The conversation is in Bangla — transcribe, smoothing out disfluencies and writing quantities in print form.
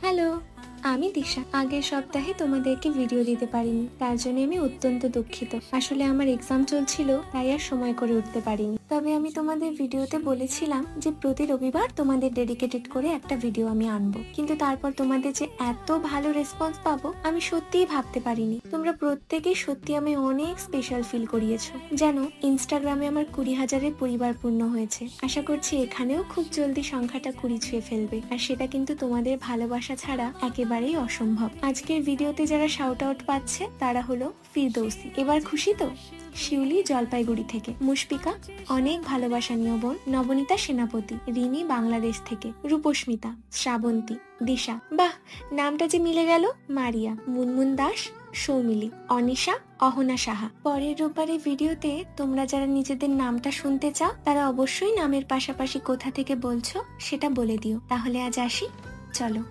হ্যালো, আমি দিশা। আগের সপ্তাহে তোমাদেরকে ভিডিও দিতে পারিনি, তার জন্য আমি অত্যন্ত দুঃখিত। আসলে আমার এক্সাম চলছিল, তাই আর সময় করে উঠতে পারিনি। তবে আমি তোমাদের ভিডিওতে বলেছিলাম যে প্রতি রবিবার তোমাদের ডেডিকেটেড করে একটা ভিডিও আমি আনবো, কিন্তু তারপর তোমাদের যে এত ভালো রেসপন্স পাবো আমি সত্যিই ভাবতে পারিনি। তোমরা প্রত্যেকেই সত্যি আমি অনেক স্পেশাল ফিল করিয়েছো। জানো, ইনস্টাগ্রামে আমার 20,000-এর পরিবার পূর্ণ হয়েছে। আশা করছি এখানেও খুব জলদি সংখ্যাটা 20 ছুঁয়ে ফেলবে, আর সেটা কিন্তু তোমাদের ভালোবাসা ছাড়া একেবারেই অসম্ভব। আজকের ভিডিওতে যারা শাউট আউট পাচ্ছে তারা হলো ফিরদৌসি। এবার খুশি তো? শিউলি জলপাইগুড়ি থেকে, মুশফিকা অনেক ভালোবাসা নিও বোন, নবনীতা সেনাপতি, রিনি বাংলাদেশ থেকে, রূপস্মিতা, শ্রাবন্তী, দিশা, বাহ নামটা যে মিলে গেল, মারিয়া, মুনমুন দাস, সৌমিলি, অনিশা, অহনা সাহা। পরের রোববারের ভিডিওতে তোমরা যারা নিজেদের নামটা শুনতে চাও তারা অবশ্যই নামের পাশাপাশি কোথা থেকে বলছো সেটা বলে দিও। তাহলে আজ আসি, চলো।